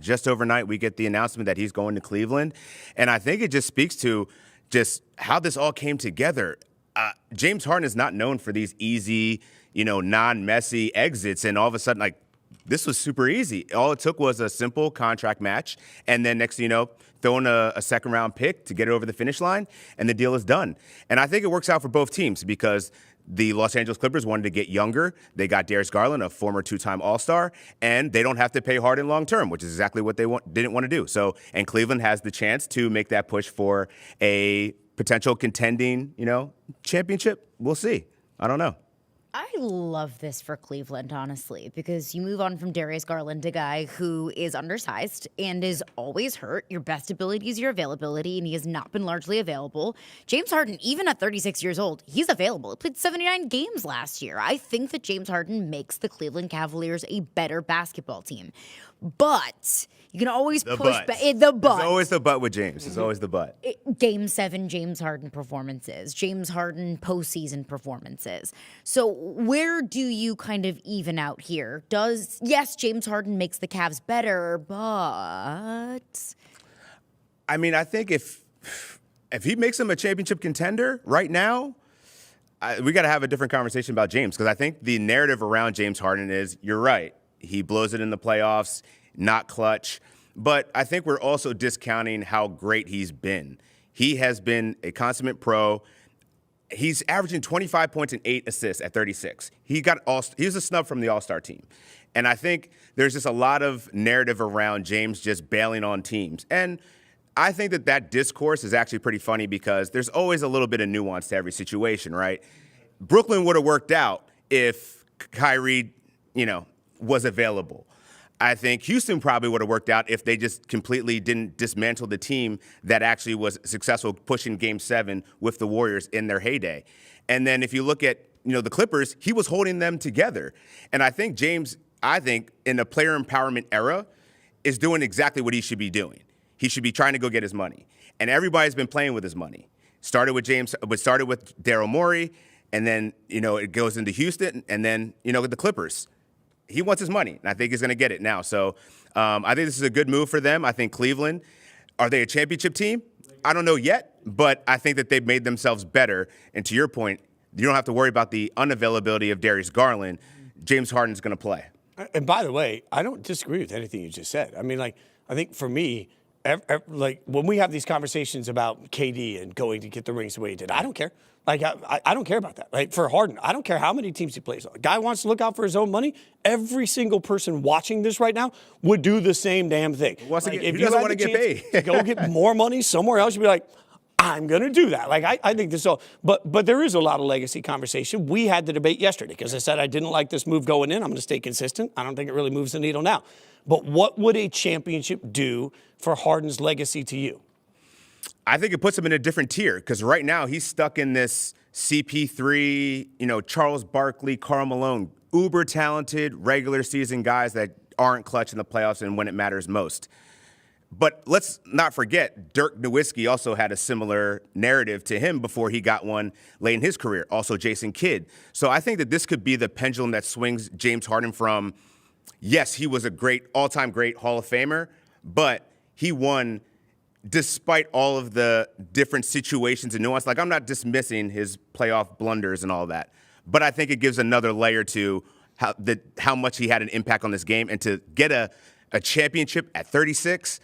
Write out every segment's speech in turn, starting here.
Just overnight, we get the announcement that he's going to Cleveland. And I think it just speaks to just how this all came together. James Harden is not known for these easy, non-messy exits. And all of a sudden, this was super easy. All it took was a simple contract match. And then next thing you know, throwing a second-round pick to get it over the finish line, and the deal is done. And I think it works out for both teams because the Los Angeles Clippers wanted to get younger. They got Darius Garland, a former two-time All-Star, and they don't have to pay Harden long-term, which is exactly what they didn't want to do. So, and Cleveland has the chance to make that push for a potential contending, championship. We'll see. I don't know. I love this for Cleveland, honestly, because you move on from Darius Garland, a guy who is undersized and is always hurt. Your best ability is your availability, and he has not been largely available. James Harden, even at 36 years old, he's available. He played 79 games last year. I think that James Harden makes the Cleveland Cavaliers a better basketball team. But you can always push back. The but. There's always the but with James. There's always the but. Game 7 James Harden performances. James Harden postseason performances. So where do you kind of even out here? Yes, James Harden makes the Cavs better, but... I mean, I think if he makes them a championship contender right now, we got to have a different conversation about James, because I think the narrative around James Harden is, you're right, he blows it in the playoffs, not clutch. But I think we're also discounting how great he's been. He has been a consummate pro. He's averaging 25 points and 8 assists at 36. He was a snub from the All-Star team. And I think there's just a lot of narrative around James just bailing on teams. And I think that discourse is actually pretty funny because there's always a little bit of nuance to every situation, right? Brooklyn would have worked out if Kyrie, was available. I think Houston probably would have worked out if they just completely didn't dismantle the team that actually was successful pushing Game 7 with the Warriors in their heyday. And then if you look at, the Clippers, he was holding them together. And I think James, in the player empowerment era, is doing exactly what he should be doing. He should be trying to go get his money. And everybody's been playing with his money. Started with Daryl Morey, and then, it goes into Houston, and then, with the Clippers. He wants his money, and I think he's going to get it now. So I think this is a good move for them. I think Cleveland, are they a championship team? I don't know yet, but I think that they've made themselves better. And to your point, you don't have to worry about the unavailability of Darius Garland. James Harden's going to play. And by the way, I don't disagree with anything you just said. I mean, I think for me, when we have these conversations about KD and going to get the rings the way he did, I don't care. I don't care about that. Like, for Harden, I don't care how many teams he plays on. Guy wants to look out for his own money. Every single person watching this right now would do the same damn thing. If you doesn't want to get paid to go get more money somewhere else, you'd be like, I'm going to do that. I think this all. But there is a lot of legacy conversation. We had the debate yesterday because I said I didn't like this move going in. I'm going to stay consistent. I don't think it really moves the needle now. But what would a championship do for Harden's legacy to you? I think it puts him in a different tier because right now he's stuck in this CP3, Charles Barkley, Karl Malone, uber talented regular season guys that aren't clutch in the playoffs and when it matters most. But let's not forget, Dirk Nowitzki also had a similar narrative to him before he got one late in his career. Also Jason Kidd. So I think that this could be the pendulum that swings James Harden from, yes, he was a great, all-time great Hall of Famer, but he won despite all of the different situations and nuance. I'm not dismissing his playoff blunders and all that, but I think it gives another layer to how much he had an impact on this game. And to get a championship at 36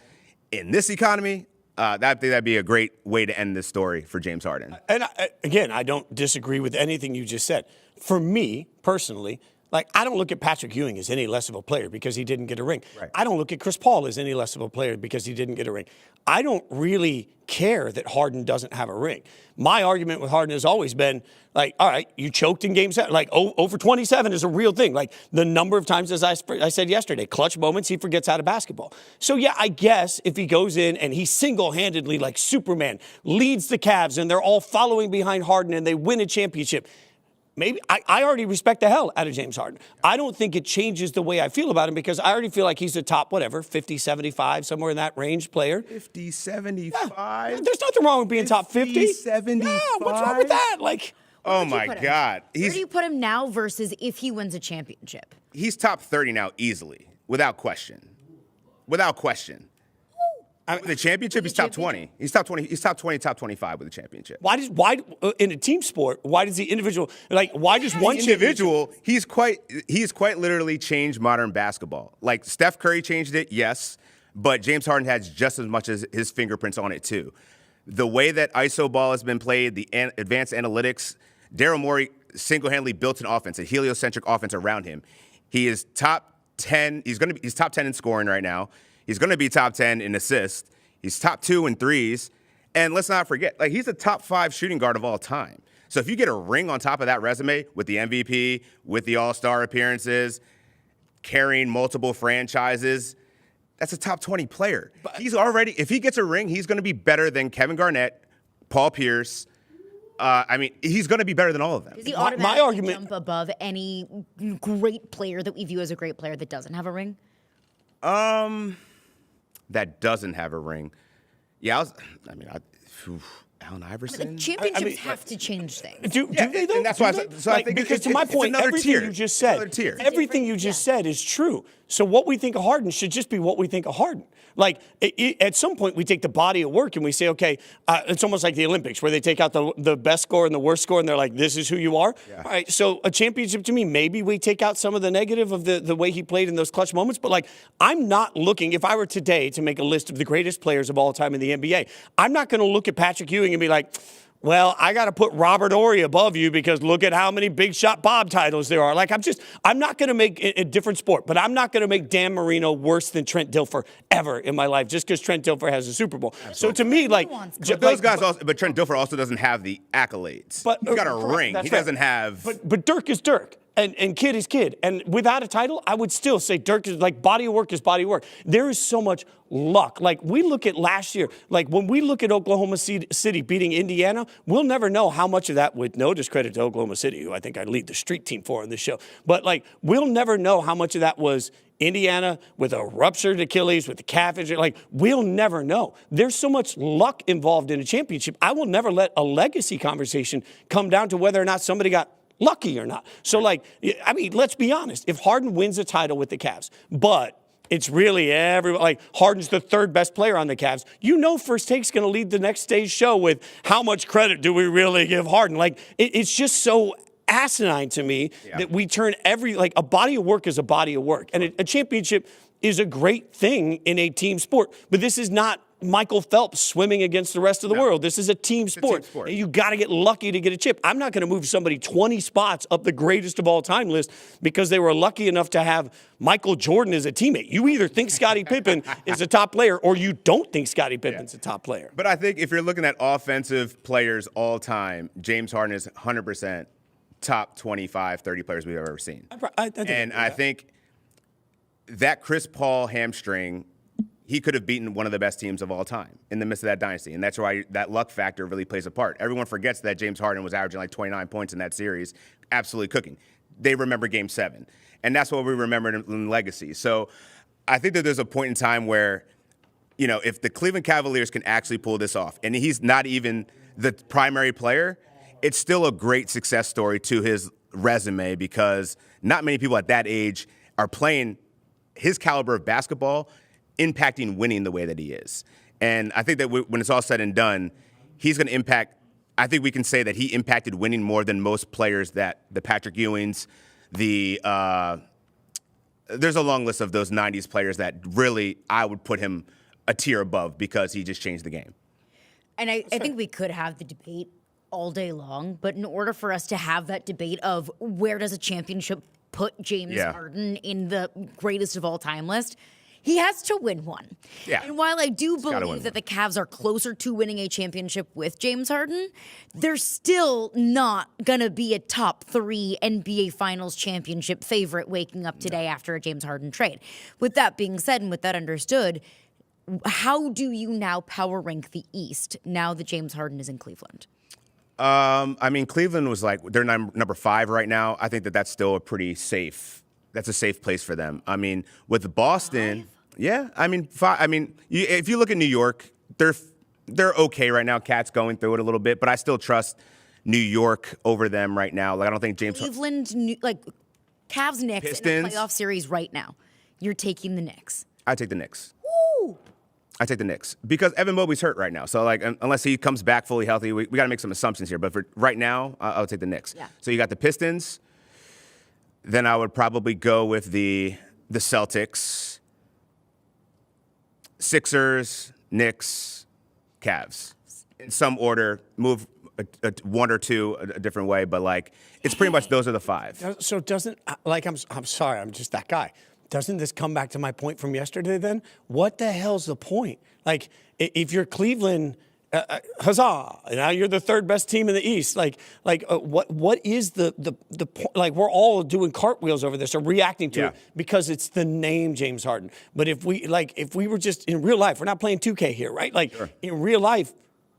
in this economy, that'd be a great way to end this story for James Harden. And again, I don't disagree with anything you just said. For me, personally, I don't look at Patrick Ewing as any less of a player because he didn't get a ring. Right. I don't look at Chris Paul as any less of a player because he didn't get a ring. I don't really care that Harden doesn't have a ring. My argument with Harden has always been, all right, you choked in Game 7. Over 27 is a real thing. The number of times, as I said yesterday, clutch moments, he forgets how to basketball. So, yeah, I guess if he goes in and he single-handedly, like Superman, leads the Cavs and they're all following behind Harden and they win a championship, maybe I already respect the hell out of James Harden. I don't think it changes the way I feel about him because I already feel like he's a top, 50, 75, somewhere in that range player. 50, 75? Yeah, there's nothing wrong with being top 50. 75? Yeah, what's wrong with that? Oh, my God. Where do you put him now versus if he wins a championship? He's top 30 now easily, without question. without question. With the championship, he's top 20. He's top 20. He's top 20, top 25 with the championship. Why in a team sport? Why does the individual why does one individual? He's quite literally changed modern basketball. Like Steph Curry changed it, yes, but James Harden has just as much as his fingerprints on it too. The way that ISO ball has been played, the advanced analytics, Daryl Morey single-handedly built an offense, a heliocentric offense around him. He is top 10. He's top 10 in scoring right now. He's going to be top 10 in assists. He's top 2 in threes. And let's not forget, he's a top 5 shooting guard of all time. So if you get a ring on top of that resume with the MVP, with the All-Star appearances, carrying multiple franchises, that's a top 20 player. But if he gets a ring, he's going to be better than Kevin Garnett, Paul Pierce. He's going to be better than all of them. Does he automatically jump above any great player that we view as a great player that doesn't have a ring? That doesn't have a ring. Yeah, Allen Iverson. Championships have to change things. Do they though? And that's why I think because to my point, everything you just said is true. So what we think of Harden should just be what we think of Harden. At some point, we take the body of work and we say, okay, it's almost like the Olympics where they take out the best score and the worst score and they're like, this is who you are. Yeah. All right, so a championship to me, maybe we take out some of the negative of the way he played in those clutch moments. But I'm not looking, if I were today to make a list of the greatest players of all time in the NBA, I'm not going to look at Patrick Ewing and be like, well, I got to put Robert Horry above you because look at how many Big Shot Bob titles there are. I'm not going to make a different sport, but I'm not going to make Dan Marino worse than Trent Dilfer ever in my life just because Trent Dilfer has a Super Bowl. Absolutely. So to me, but Trent Dilfer also doesn't have the accolades. But he's got a ring. He doesn't have. But Dirk is Dirk. And Kid is Kid. And without a title, I would still say Dirk is body of work is body of work. There is so much luck. We look at last year, when we look at Oklahoma City beating Indiana, we'll never know how much of that, with no discredit to Oklahoma City, who I think I lead the street team for on this show. But we'll never know how much of that was Indiana with a ruptured Achilles, with the calf injury. We'll never know. There's so much luck involved in a championship. I will never let a legacy conversation come down to whether or not somebody got lucky or not. So, let's be honest. If Harden wins a title with the Cavs, but it's really Harden's the third best player on the Cavs, First Take's going to lead the next day's show with how much credit do we really give Harden? It's just so asinine to me that we turn a body of work is a body of work. And a championship is a great thing in a team sport. But this is not Michael Phelps swimming against the rest of the world. This is a team sport. And you got to get lucky to get a chip. I'm not going to move somebody 20 spots up the greatest of all time list because they were lucky enough to have Michael Jordan as a teammate. You either think Scottie Pippen is a top player or you don't think Scottie Pippen's a top player. But I think if you're looking at offensive players all time, James Harden is 100% top 25, 30 players we've ever seen. I think that Chris Paul hamstring, he could have beaten one of the best teams of all time in the midst of that dynasty. And that's why that luck factor really plays a part. Everyone forgets that James Harden was averaging 29 points in that series, absolutely cooking. They remember Game 7. And that's what we remember in legacy. So I think that there's a point in time where, if the Cleveland Cavaliers can actually pull this off, and he's not even the primary player, it's still a great success story to his resume because not many people at that age are playing his caliber of basketball, impacting winning the way that he is. And I think that when it's all said and done, he's going to impact, I think we can say that he impacted winning more than most players that the Patrick Ewings, there's a long list of those 90s players that really I would put him a tier above because he just changed the game. And I think we could have the debate all day long, but in order for us to have that debate of where does a championship put James Harden in the greatest of all time list, he has to win one. Yeah. And while I do believe that the Cavs are closer to winning a championship with James Harden, they're still not going to be a top 3 NBA Finals championship favorite waking up today after a James Harden trade. With that being said and with that understood, how do you now power rank the East now that James Harden is in Cleveland? Cleveland was they're number 5 right now. I think that that's still a pretty safe. That's a safe place for them. With Boston, 5? Yeah. 5. If you look at New York, they're okay right now. Cat's going through it a little bit, but I still trust New York over them right now. I don't think James Cleveland, Cavs, Knicks in a playoff series right now. You're taking the Knicks. I take the Knicks. Woo! I take the Knicks because Evan Mobley's hurt right now. So, like, unless he comes back fully healthy, we got to make some assumptions here. But for right now, I'll take the Knicks. Yeah. So you got the Pistons. Then I would probably go with the Celtics, Sixers, Knicks, Cavs. In some order, move one or two a different way, but like it's pretty much those are the five. So doesn't, like, I'm sorry, I'm just that guy. Doesn't this come back to my point from yesterday then? What the hell's the point? Like, if you're Cleveland, huzzah, now you're the third best team in the East. What is the point? Like, we're all doing cartwheels over this or reacting to it because it's the name James Harden. But if we were just in real life, we're not playing 2K here, right? Like, in real life,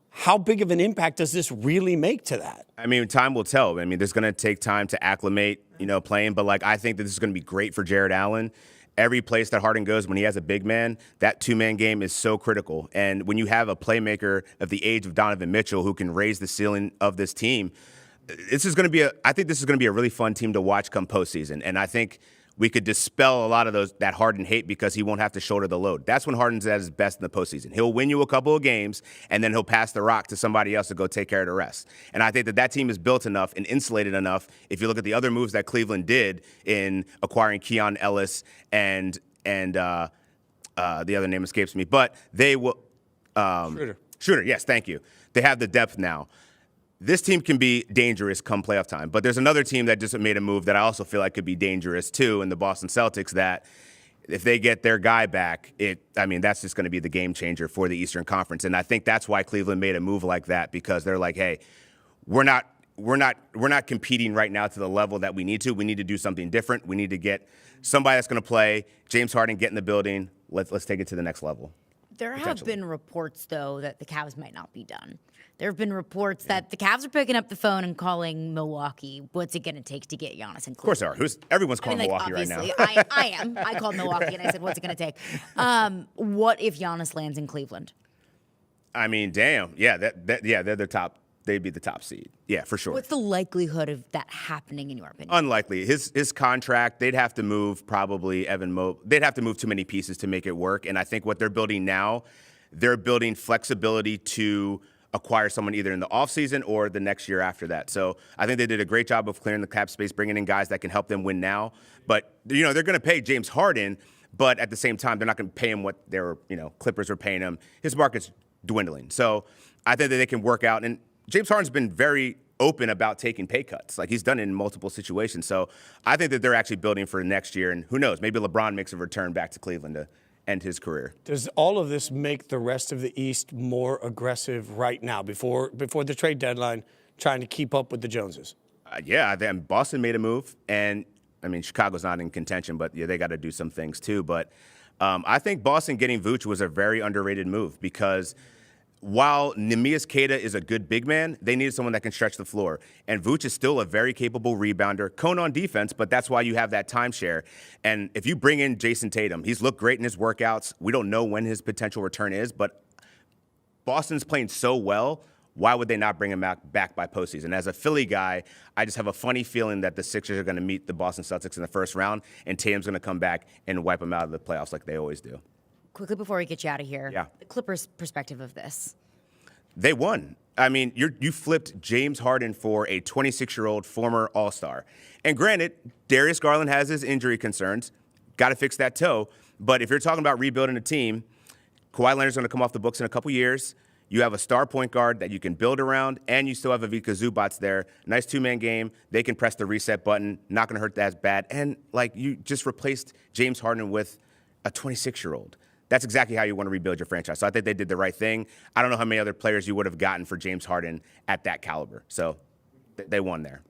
how big of an impact does this really make to that? I mean, time will tell. I mean, there's going to take time to acclimate, playing. But, like, I think that this is going to be great for Jared Allen. Every place that Harden goes when he has a big man, that two-man game is so critical. And when you have a playmaker of the age of Donovan Mitchell who can raise the ceiling of this team, I think this is going to be a really fun team to watch come postseason. And I think we could dispel a lot of that Harden hate because he won't have to shoulder the load. That's when Harden's at his best in the postseason. He'll win you a couple of games, and then he'll pass the rock to somebody else to go take care of the rest. And I think that team is built enough and insulated enough. If you look at the other moves that Cleveland did in acquiring Keon Ellis and the other name escapes me, but they will Schroeder. Yes, thank you. They have the depth now. This team can be dangerous come playoff time, but there's another team that just made a move that I also feel like could be dangerous too, in the Boston Celtics, that if they get their guy back, that's just going to be the game changer for the Eastern Conference. And I think that's why Cleveland made a move like that, because they're like, hey, we're not competing right now to the level that we need to. We need to do something different. We need to get somebody that's going to play. James Harden, get in the building. Let's take it to the next level. There have been reports, though, that the Cavs might not be done. There have been reports that the Cavs are picking up the phone and calling Milwaukee. What's it going to take to get Giannis in Cleveland? Of course they are. Everyone's calling Milwaukee right now. I am. I called Milwaukee and I said, what's it going to take? What if Giannis lands in Cleveland? I mean, damn. Yeah, they're the top. They'd be the top seed. Yeah, for sure. What's the likelihood of that happening in your opinion? Unlikely. His contract, they'd have to move probably they'd have to move too many pieces to make it work. And I think what they're building now, they're building flexibility to acquire someone either in the offseason or the next year after that. So I think they did a great job of clearing the cap space, bringing in guys that can help them win now. But, they're going to pay James Harden, but at the same time, they're not going to pay him what Clippers were paying him. His market's dwindling. So I think that they can work out. And James Harden's been very open about taking pay cuts. Like, he's done it in multiple situations. So I think that they're actually building for next year. And who knows, maybe LeBron makes a return back to Cleveland to end his career. Does all of this make the rest of the East more aggressive right now, before the trade deadline, trying to keep up with the Joneses? Boston made a move. And, Chicago's not in contention, but they got to do some things too. But I think Boston getting Vooch was a very underrated move, because while Neemias Queta is a good big man, they needed someone that can stretch the floor. And Vooch is still a very capable rebounder, cone on defense, but that's why you have that timeshare. And if you bring in Jason Tatum, he's looked great in his workouts. We don't know when his potential return is, but Boston's playing so well. Why would they not bring him back by postseason? As a Philly guy, I just have a funny feeling that the Sixers are going to meet the Boston Celtics in the first round, and Tatum's going to come back and wipe them out of the playoffs like they always do. Quickly before we get you out of here, the Clippers' perspective of this. They won. You flipped James Harden for a 26-year-old former All-Star. And granted, Darius Garland has his injury concerns. Got to fix that toe. But if you're talking about rebuilding a team, Kawhi Leonard's going to come off the books in a couple years. You have a star point guard that you can build around, and you still have Ivica Zubac there. Nice two-man game. They can press the reset button. Not going to hurt that as bad. And, you just replaced James Harden with a 26-year-old. That's exactly how you want to rebuild your franchise. So I think they did the right thing. I don't know how many other players you would have gotten for James Harden at that caliber. So they won there.